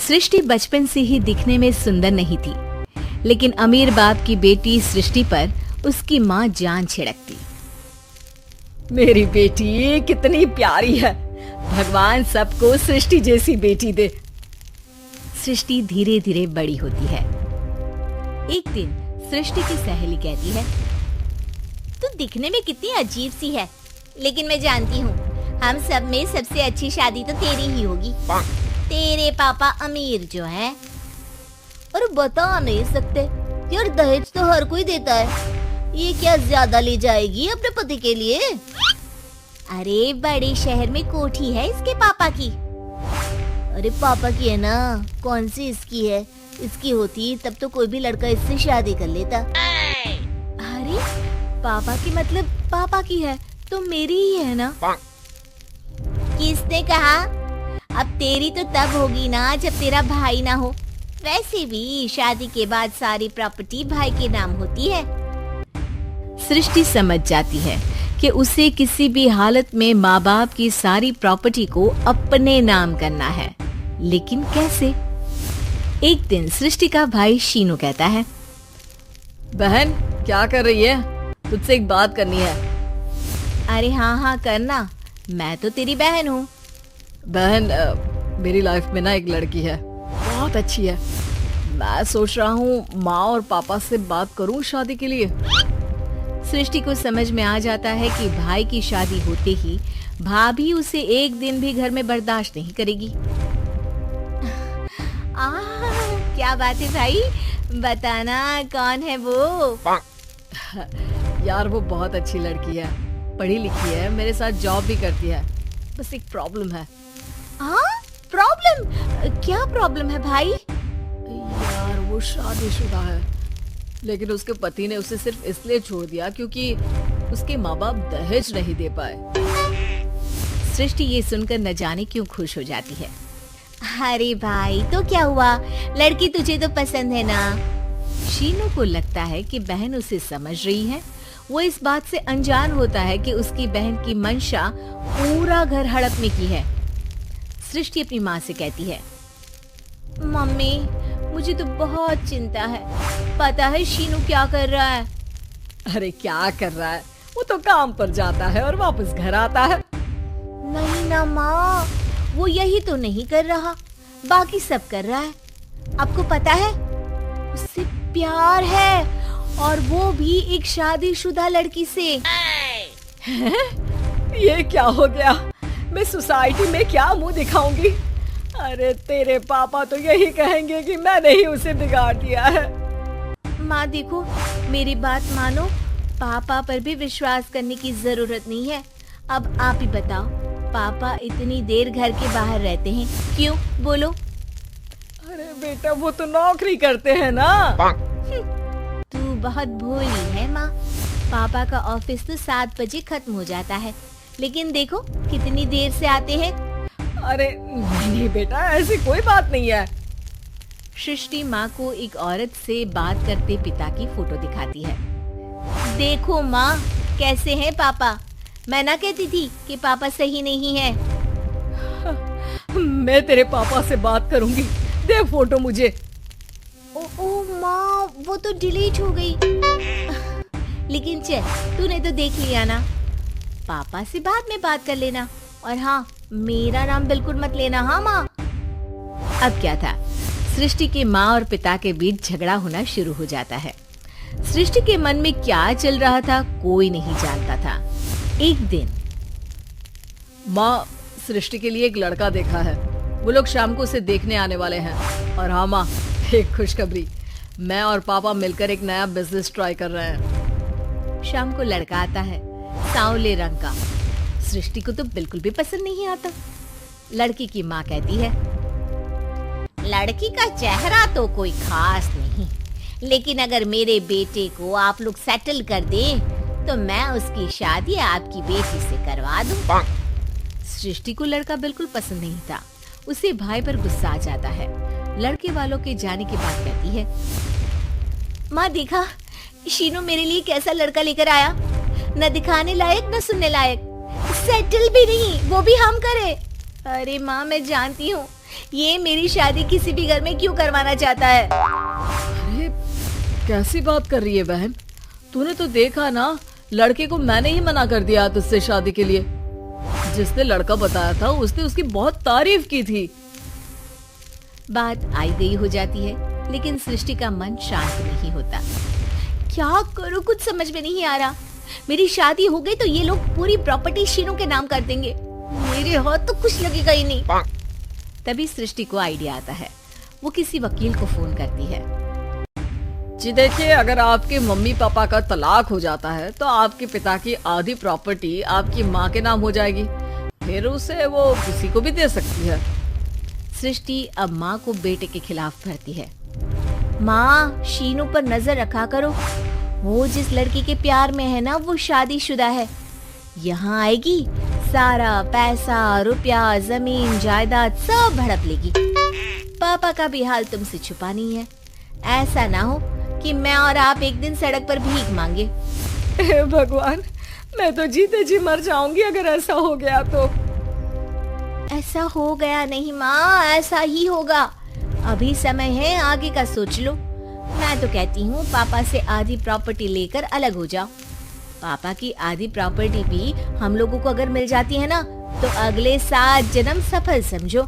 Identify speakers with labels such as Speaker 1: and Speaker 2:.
Speaker 1: सृष्टि बचपन से ही दिखने में सुंदर नहीं थी, लेकिन अमीर बाप की बेटी सृष्टि पर उसकी माँ जान छिड़कती।
Speaker 2: मेरी बेटी कितनी प्यारी है, भगवान सबको सृष्टि जैसी बेटी दे।
Speaker 1: सृष्टि धीरे धीरे बड़ी होती है। एक दिन सृष्टि की सहेली कहती है,
Speaker 3: तू दिखने में कितनी अजीब सी है, लेकिन मैं जानती हूँ हम सब में सबसे अच्छी शादी तो तेरी ही होगी। तेरे पापा अमीर जो है, और बता नहीं सकते यार, दहेज तो हर कोई देता है, ये क्या ज्यादा ले जाएगी अपने पति के लिए? अरे बड़े शहर में कोठी है इसके पापा की। अरे पापा की है ना, कौन सी इसकी है? इसकी होती तब तो कोई भी लड़का इससे शादी कर लेता।
Speaker 1: अरे पापा की मतलब पापा की है तो मेरी ही है ना?
Speaker 3: किसने कहा? अब तेरी तो तब होगी ना जब तेरा भाई ना हो। वैसे भी शादी के बाद सारी प्रॉपर्टी भाई के नाम होती है।
Speaker 1: सृष्टि समझ जाती है कि उसे किसी भी हालत में माँ बाप की सारी प्रॉपर्टी को अपने नाम करना है, लेकिन कैसे? एक दिन सृष्टि का भाई शीनू कहता है,
Speaker 2: बहन क्या कर रही है? तुझसे एक बात करनी है।
Speaker 1: अरे हाँ करना, मैं तो तेरी बहन हूँ।
Speaker 2: बहन मेरी लाइफ में ना एक लड़की है, बहुत अच्छी है। मैं सोच रहा हूँ माँ और पापा से बात करूँ शादी के लिए।
Speaker 1: सृष्टि को समझ में आ जाता है कि भाई की शादी होते ही भाभी उसे एक दिन भी घर में बर्दाश्त नहीं करेगी।
Speaker 3: क्या बात है भाई, बताना कौन है वो?
Speaker 2: यार वो बहुत अच्छी लड़की है, पढ़ी लिखी है, मेरे साथ जॉब भी करती है। बस एक प्रॉब्लम है।
Speaker 3: प्रॉब्लम? क्या प्रॉब्लम है भाई?
Speaker 2: यार वो शादीशुदा है, लेकिन उसके पति ने उसे सिर्फ इसलिए छोड़ दिया क्योंकि उसके माँ बाप दहेज नहीं दे पाए।
Speaker 1: सृष्टि ये सुनकर न जाने क्यों खुश हो जाती है।
Speaker 3: अरे भाई तो क्या हुआ, लड़की तुझे तो पसंद है ना?
Speaker 1: शीनू को लगता है कि बहन उसे समझ रही है। वो इस बात से अनजान होता है कि उसकी बहन की मंशा पूरा घर हड़पने की है। सृष्टि अपनी माँ से कहती है,
Speaker 3: मम्मी मुझे तो बहुत चिंता है, पता है शीनू क्या कर रहा है?
Speaker 2: अरे क्या कर रहा है, वो तो काम पर जाता है और वापस घर आता है।
Speaker 3: नहीं ना माँ, वो यही तो नहीं कर रहा, बाकी सब कर रहा है। आपको पता है उससे प्यार है, और वो भी एक शादीशुदा लड़की से।
Speaker 2: ये क्या हो गया, मैं सोसाइटी में क्या मुंह दिखाऊंगी? अरे तेरे पापा तो यही कहेंगे कि मैंने ही उसे बिगाड़ दिया है।
Speaker 3: माँ देखो, मेरी बात मानो, पापा पर भी विश्वास करने की जरूरत नहीं है। अब आप ही बताओ, पापा इतनी देर घर के बाहर रहते हैं क्यों? बोलो।
Speaker 2: अरे बेटा वो तो नौकरी करते हैं ना।
Speaker 3: तू बहुत भोली है माँ, पापा का ऑफिस तो 7 बजे खत्म हो जाता है, लेकिन देखो कितनी देर से आते हैं।
Speaker 2: अरे नहीं बेटा, ऐसी कोई बात नहीं है।
Speaker 1: सृष्टि माँ को एक औरत से बात करते पिता की फोटो दिखाती है।
Speaker 3: देखो माँ कैसे हैं पापा, मैं ना कहती थी कि पापा सही नहीं है।
Speaker 2: मैं तेरे पापा से बात करूंगी, दे फोटो मुझे।
Speaker 3: ओ माँ, वो तो डिलीट हो गई। लेकिन चल, तूने तो देख लिया ना, पापा से बाद में बात कर लेना, और हाँ मेरा नाम बिल्कुल मत लेना। हाँ माँ।
Speaker 1: अब क्या था, सृष्टि के माँ और पिता के बीच झगड़ा होना शुरू हो जाता है। सृष्टि के मन में क्या चल रहा था कोई नहीं जानता था। एक दिन
Speaker 2: माँ, सृष्टि के लिए एक लड़का देखा है, वो लोग शाम को उसे देखने आने वाले हैं। और हाँ माँ, एक खुशखबरी, मैं और पापा मिलकर एक नया बिजनेस ट्राई कर रहे हैं।
Speaker 1: शाम को लड़का आता है, सांवले रंग का। सृष्टि को तो बिल्कुल भी पसंद नहीं आता। लड़की की माँ कहती है,
Speaker 3: लड़की का चेहरा तो कोई खास नहीं, लेकिन अगर मेरे बेटे को आप लोग सेटल कर दें तो मैं उसकी शादी आपकी बेटी से करवा दूं।
Speaker 1: सृष्टि को लड़का बिल्कुल पसंद नहीं था। उसे भाई पर गुस्सा आ जाता है। लड़के वालों के जाने के बाद कहती है,
Speaker 3: माँ देखा शीनू मेरे लिए कैसा लड़का लेकर आया, न दिखाने लायक न सुनने लायक, सेटल भी नहीं, वो भी हम करे। अरे माँ मैं जानती हूँ ये मेरी शादी किसी भी घर में क्यों करवाना चाहता है?
Speaker 2: अरे कैसी बात कर रही है बहन, तूने तो देखा ना, लड़के को मैंने ही मना कर दिया तुझसे शादी के लिए। जिसने लड़का बताया था उसने उसकी बहुत तारीफ की थी।
Speaker 1: बात आई गई हो जाती है, लेकिन सृष्टि का मन शांत नहीं होता।
Speaker 3: क्या करूं, कुछ समझ में नहीं आ रहा। मेरी शादी हो गई तो ये लोग पूरी प्रॉपर्टी शीनू के नाम कर देंगे। मेरे हाथ तो कुछ लगेगा ही नहीं।
Speaker 1: तभी सृष्टि को आइडिया आता है। वो किसी वकील को फोन करती है।
Speaker 2: जी देखिए, अगर आपके मम्मी पापा का तलाक हो जाता है तो आपके पिता की आधी प्रॉपर्टी आपकी माँ के नाम हो जाएगी, फिर उसे वो किसी को भी दे सकती है।
Speaker 1: सृष्टि अब माँ को बेटे के खिलाफ भरती है।
Speaker 3: माँ, शीनू पर नजर रखा करो। वो जिस लड़की के प्यार में है ना, वो शादीशुदा है। यहाँ आएगी, सारा पैसा, रुपया, जमीन, जायदाद सब हड़प लेगी। पापा का भी हाल तुमसे छुपा नहीं है। ऐसा ना हो कि मैं और आप एक दिन सड़क पर भीख मांगे।
Speaker 2: हे भगवान, मैं तो जीते जी मर जाऊंगी अगर ऐसा हो गया तो।
Speaker 3: ऐसा हो गया नहीं माँ, ऐसा ही होगा। अभी समय है, आगे का सोच लो। मैं तो कहती हूँ पापा से आधी प्रॉपर्टी लेकर अलग हो जाओ। पापा की आधी प्रॉपर्टी भी हम लोगों को अगर मिल जाती है ना, तो अगले 7 जन्म सफल समझो।